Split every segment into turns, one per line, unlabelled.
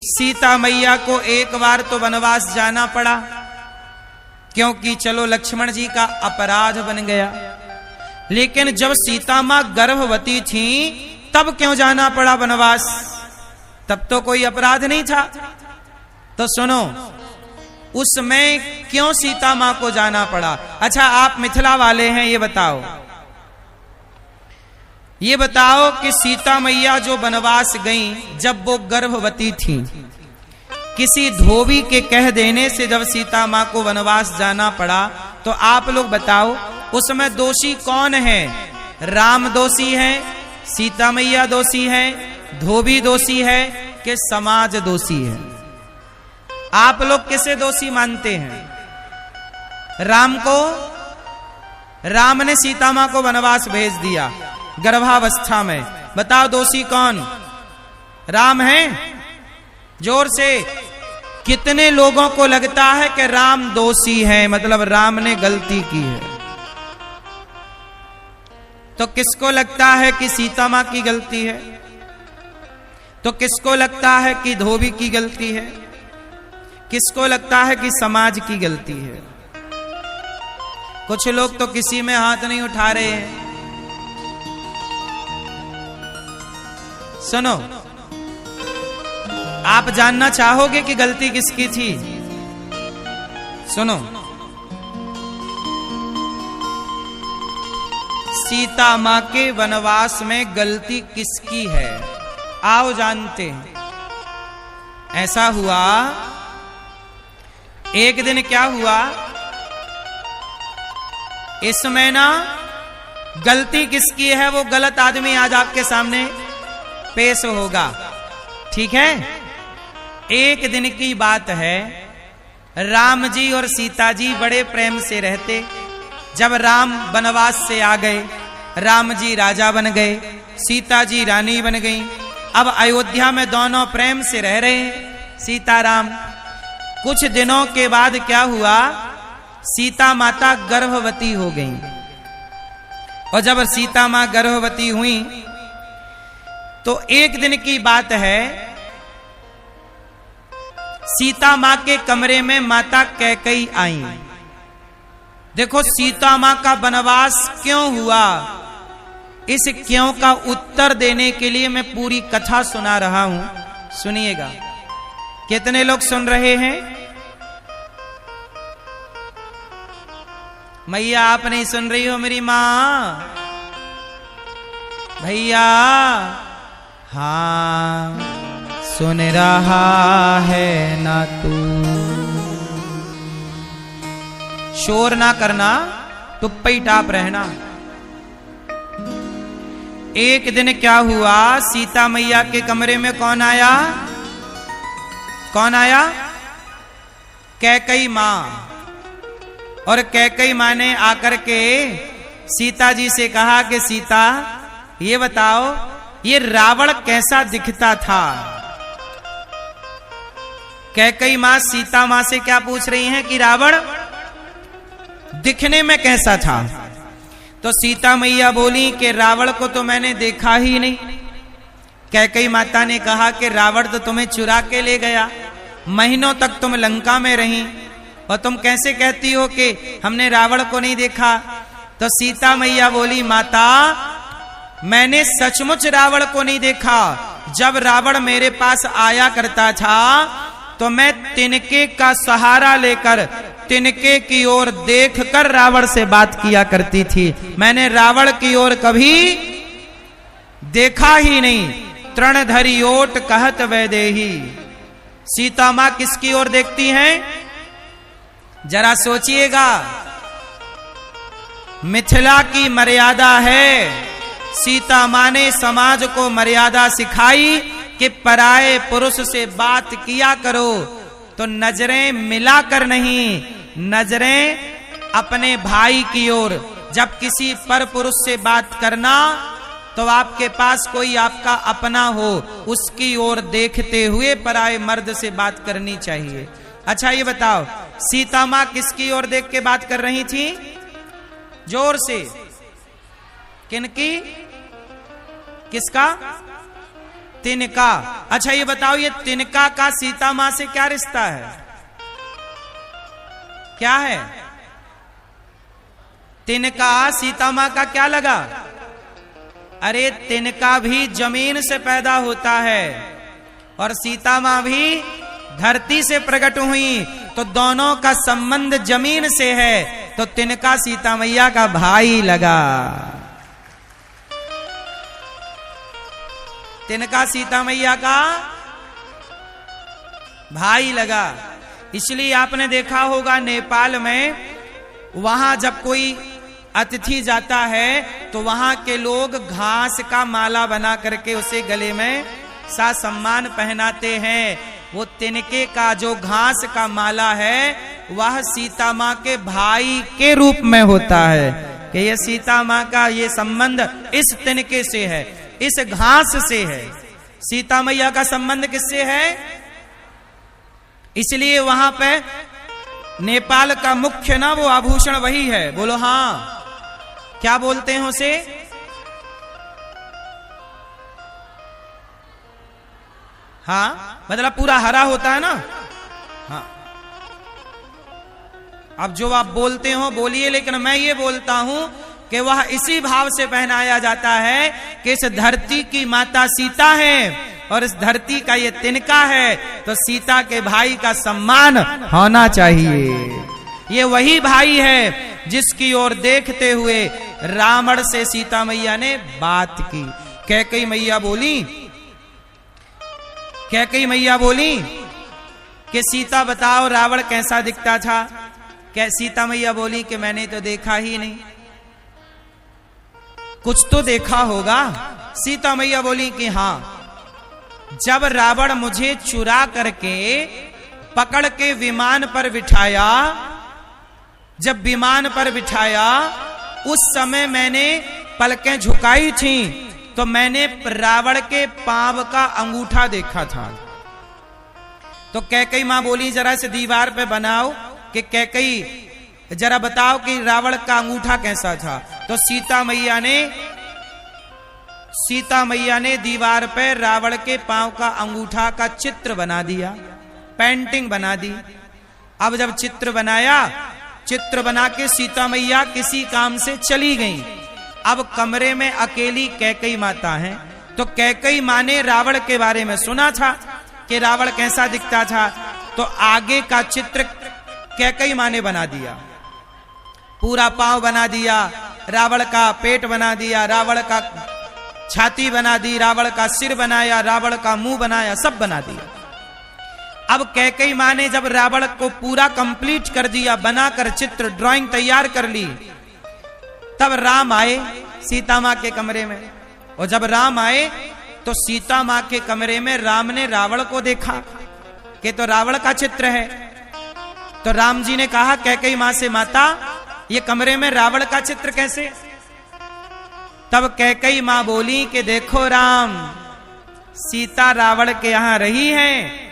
सीता मैया को एक बार तो वनवास जाना पड़ा, क्योंकि चलो लक्ष्मण जी का अपराध बन गया। लेकिन जब सीता मां गर्भवती थी तब क्यों जाना पड़ा वनवास? तब तो कोई अपराध नहीं था। तो सुनो, उसमें क्यों सीता मां को जाना पड़ा? अच्छा, आप मिथिला वाले हैं, ये बताओ कि सीता मैया जो वनवास गईं, जब वो गर्भवती थी, किसी धोबी के कह देने से जब सीता मां को वनवास जाना पड़ा, तो आप लोग बताओ उसमें दोषी कौन है? राम दोषी है, सीता मैया दोषी है, धोबी दोषी है कि समाज दोषी है? आप लोग किसे दोषी मानते हैं? राम को? राम ने सीता मां को वनवास भेज दिया गर्भावस्था में, बताओ दोषी कौन? राम है? जोर से। कितने लोगों को लगता है कि राम दोषी है, मतलब राम ने गलती की है? तो किसको लगता है कि सीता मां की गलती है? तो किसको लगता है कि धोबी की गलती है? किसको लगता है कि समाज की गलती है? कुछ लोग तो किसी में हाथ नहीं उठा रहे हैं। सुनो, आप जानना चाहोगे कि गलती किसकी थी? सुनो, सीता मां के वनवास में गलती किसकी है? आओ जानते हैं। ऐसा हुआ, एक दिन क्या हुआ, इसमें ना गलती किसकी है वो गलत आदमी आज आपके सामने पेश होगा, ठीक है? एक दिन की बात है, राम जी और सीता जी बड़े प्रेम से रहते। जब राम वनवास से आ गए, राम जी राजा बन गए, सीता जी रानी बन गई। अब अयोध्या में दोनों प्रेम से रह रहे हैं, सीताराम। कुछ दिनों के बाद क्या हुआ, सीता माता गर्भवती हो गई। और जब सीता मां गर्भवती हुई तो एक दिन की बात है, सीता मां के कमरे में माता कैकेयी आई। देखो, सीता मां का वनवास क्यों हुआ, इस क्यों का उत्तर देने के लिए मैं पूरी कथा सुना रहा हूं, सुनिएगा। कितने लोग सुन रहे हैं? मैया आप नहीं सुन रही हो मेरी मां? भैया हाँ, सुन रहा है ना तू? शोर ना करना, टुप्पी टाप रहना। एक दिन क्या हुआ, सीता मैया के कमरे में कौन आया? कौन आया? कैकेयी मां। और कैकेयी मां ने आकर के सीता जी से कहा कि सीता, ये बताओ ये रावण कैसा दिखता था? कैकेयी मां सीता मां से क्या पूछ रही हैं कि रावण दिखने में कैसा था? तो सीता मैया बोली कि रावण को तो मैंने देखा ही नहीं। कैकेयी माता ने कहा कि रावण तो तुम्हें चुरा के ले गया, महीनों तक तुम लंका में रही, और तुम कैसे कहती हो कि हमने रावण को नहीं देखा? तो सीता मैया बोली, माता मैंने सचमुच रावण को नहीं देखा। जब रावण मेरे पास आया करता था तो मैं तिनके का सहारा लेकर तिनके की ओर देखकर रावण से बात किया करती थी। मैंने रावण की ओर कभी देखा ही नहीं। तृणधरी ओट कहत वैदेही। सीता मां किसकी ओर देखती हैं? जरा सोचिएगा। मिथिला की मर्यादा है, सीता मां ने समाज को मर्यादा सिखाई कि पराये पुरुष से बात किया करो तो नजरें मिलाकर नहीं, नजरें अपने भाई की ओर। जब किसी पर पुरुष से बात करना तो आपके पास कोई आपका अपना हो, उसकी ओर देखते हुए पराये मर्द से बात करनी चाहिए। अच्छा ये बताओ, सीता मां किसकी ओर देख के बात कर रही थी? जोर से। किनकी? किसका? तिनका। अच्छा ये बताओ, ये तिनका का सीता मां से क्या रिश्ता है? क्या है? तिनका सीता मां का क्या लगा? अरे तिनका भी जमीन से पैदा होता है और सीता मां भी धरती से प्रकट हुई, तो दोनों का संबंध जमीन से है, तो तिनका सीता मैया का भाई लगा। तिनका सीता मैया का भाई लगा। इसलिए आपने देखा होगा नेपाल में, वहां जब कोई अतिथि जाता है तो वहां के लोग घास का माला बना करके उसे गले में सा सम्मान पहनाते हैं। वो तिनके का जो घास का माला है वह सीता मां के भाई के रूप में होता है, कि ये सीता मां का ये संबंध इस तिनके से है, इस घास से है। सीता मैया का संबंध किससे है? इसलिए वहां पे नेपाल का मुख्य ना वो आभूषण वही है। बोलो हाँ, क्या बोलते हैं उसे? हाँ, मतलब पूरा हरा होता है ना। हाँ, अब जो आप बोलते हो बोलिए, लेकिन मैं ये बोलता हूं कि वह इसी भाव से पहनाया जाता है कि इस धरती की माता सीता है और इस धरती का ये तिनका है, तो सीता के भाई का सम्मान होना चाहिए। ये वही भाई है जिसकी ओर देखते हुए रावण से सीता मैया ने बात की। कैकेयी मैया बोली कि सीता बताओ रावण कैसा दिखता था? सीता मैया बोली कि मैंने तो देखा ही नहीं। कुछ तो देखा होगा। सीता मैया बोली कि हाँ, जब रावण मुझे चुरा करके पकड़ के विमान पर बिठाया, जब विमान पर बिठाया उस समय मैंने पलकें झुकाई थी तो मैंने रावण के पांव का अंगूठा देखा था। तो कैकेयी मां बोली जरा से दीवार पे बनाओ कि कैकेयी जरा बताओ कि रावण का अंगूठा कैसा था। तो सीता मैया ने दीवार पे रावण के पांव का अंगूठा का चित्र बना दिया, पेंटिंग बना दी। अब जब चित्र बना के सीता मैया किसी काम से चली गई। अब कमरे में अकेली कैकेयी माता है, तो कैकेयी मां ने रावण के बारे में सुना था कि रावण कैसा दिखता था, तो आगे का चित्र कैकेयी मां ने बना दिया। पूरा पांव बना दिया, रावण का पेट बना दिया, रावण का छाती बना दी, रावण का सिर बनाया, रावण का मुंह बनाया, सब बना दिया। अब कैकेयी मां ने जब रावण को पूरा कंप्लीट कर दिया, बनाकर चित्र ड्राइंग तैयार कर ली, तब राम आए सीता मां के कमरे में। और जब राम आए तो सीता मां के कमरे में राम ने रावण को देखा कि तो रावण का चित्र है। तो राम जी ने कहा कैकेयी मां से, माता ये कमरे में रावण का चित्र कैसे? तब कैकेयी मां बोली कि देखो राम, सीता रावण के यहां रही है,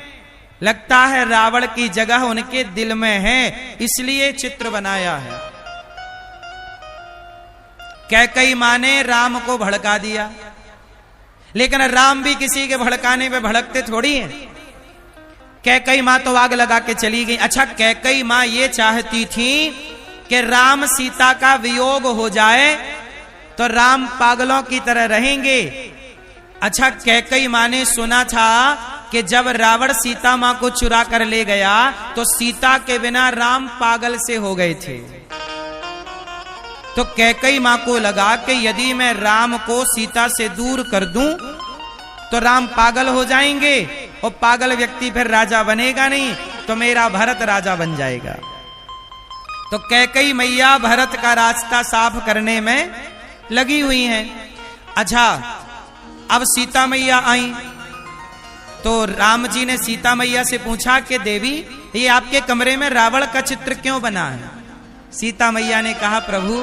लगता है रावण की जगह उनके दिल में है, इसलिए चित्र बनाया है। कैकेयी मां ने राम को भड़का दिया, लेकिन राम भी किसी के भड़काने पे भड़कते थोड़ी हैं। कैकेयी मां तो आग लगा के चली गई। अच्छा, कैकेयी मां ये चाहती थी कि राम सीता का वियोग हो जाए तो राम पागलों की तरह रहेंगे। अच्छा, कैकेयी मां ने सुना था कि जब रावण सीता मां को चुरा कर ले गया तो सीता के बिना राम पागल से हो गए थे। तो कैकेयी मां को लगा कि यदि मैं राम को सीता से दूर कर दूं तो राम पागल हो जाएंगे और पागल व्यक्ति फिर राजा बनेगा नहीं, तो मेरा भरत राजा बन जाएगा। तो कैकेयी मैया भरत का रास्ता साफ करने में लगी हुई हैं। अच्छा, अब सीता मैया आई तो राम जी ने सीता मैया से पूछा कि देवी ये आपके कमरे में रावण का चित्र क्यों बना है? सीता मैया ने कहा प्रभु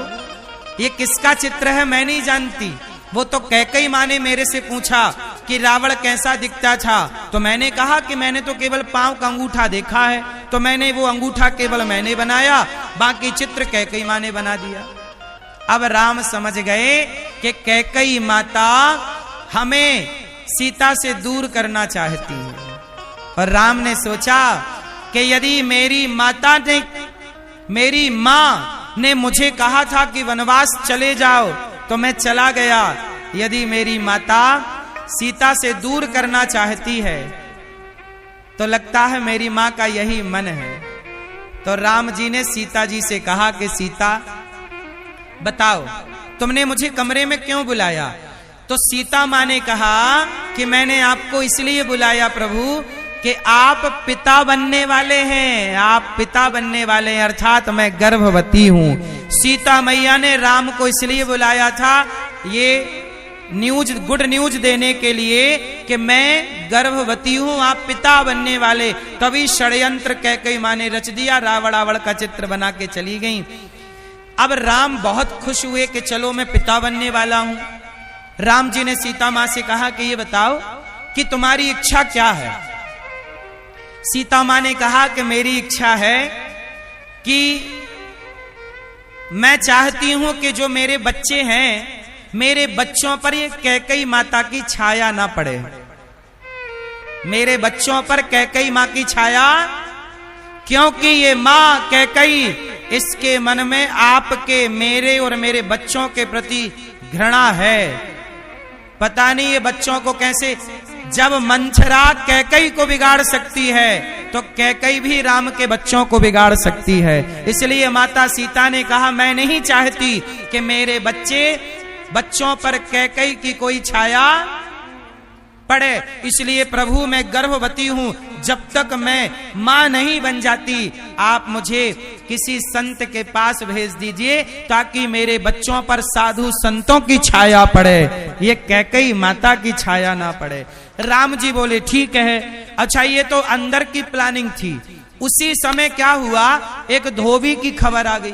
ये किसका चित्र है मैं नहीं जानती, वो तो कैकेयी मां ने मेरे से पूछा कि रावण कैसा दिखता था, तो मैंने कहा कि मैंने तो केवल पांव का अंगूठा देखा है, तो मैंने वो अंगूठा केवल मैंने बनाया, बाकी चित्र कैकेयी मां ने बना दिया। अब राम समझ गए कि कैकेयी माता हमें सीता से दूर करना चाहती है। और राम ने सोचा कि यदि मेरी माँ ने मुझे कहा था कि वनवास चले जाओ तो मैं चला गया। यदि मेरी माता सीता से दूर करना चाहती है तो लगता है मेरी माँ का यही मन है। तो राम जी ने सीता जी से कहा कि सीता बताओ तुमने मुझे कमरे में क्यों बुलाया? तो सीता माँ ने कहा कि मैंने आपको इसलिए बुलाया प्रभु कि आप पिता बनने वाले हैं, आप पिता बनने वाले हैं, अर्थात मैं गर्भवती हूं। सीता मैया ने राम को इसलिए बुलाया था ये गुड न्यूज देने के लिए कि मैं गर्भवती हूं, आप पिता बनने वाले। तभी षड्यंत्र कैकेयी मां ने रच दिया, रावण का चित्र बना के चली गई। अब राम बहुत खुश हुए कि चलो मैं पिता बनने वाला हूं। राम जी ने सीता मां से कहा कि ये बताओ कि तुम्हारी इच्छा क्या है? सीता मां ने कहा कि मेरी इच्छा है कि मैं चाहती हूं कि जो मेरे बच्चे हैं, मेरे बच्चों पर ये कैकेयी माता की छाया ना पड़े। मेरे बच्चों पर कैकेयी मां की छाया, क्योंकि ये मां कैकेयी इसके मन में आपके, मेरे और मेरे बच्चों के प्रति घृणा है। पता नहीं ये बच्चों को कैसे, जब मंथरा कैकेयी को बिगाड़ सकती है तो कैकेयी भी राम के बच्चों को बिगाड़ सकती है। इसलिए माता सीता ने कहा मैं नहीं चाहती कि मेरे बच्चों पर कैकेयी की कोई छाया पड़े। इसलिए प्रभु मैं गर्भवती हूं, जब तक मैं मां नहीं बन जाती आप मुझे किसी संत के पास भेज दीजिए ताकि मेरे बच्चों पर साधु संतों की छाया पड़े, ये कैकेयी माता की छाया ना पड़े। राम जी बोले ठीक है। अच्छा ये तो अंदर की प्लानिंग थी। उसी समय क्या हुआ, एक धोबी की खबर आ गई।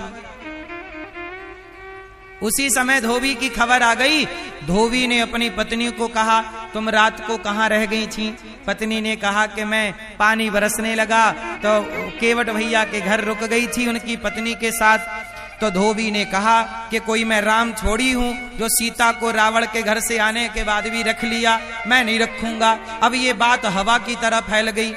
उसी समय धोबी की खबर आ गई। धोबी ने अपनी पत्नी को कहा तुम रात को कहाँ रह गई थी? पत्नी ने कहा कि मैं पानी बरसने लगा तो केवट भैया के घर रुक गई थी उनकी पत्नी के साथ। तो धोबी ने कहा कि कोई मैं राम थोड़ी हूं जो सीता को रावण के घर से आने के बाद भी रख लिया, मैं नहीं रखूंगा। अब ये बात हवा की तरह फैल गई।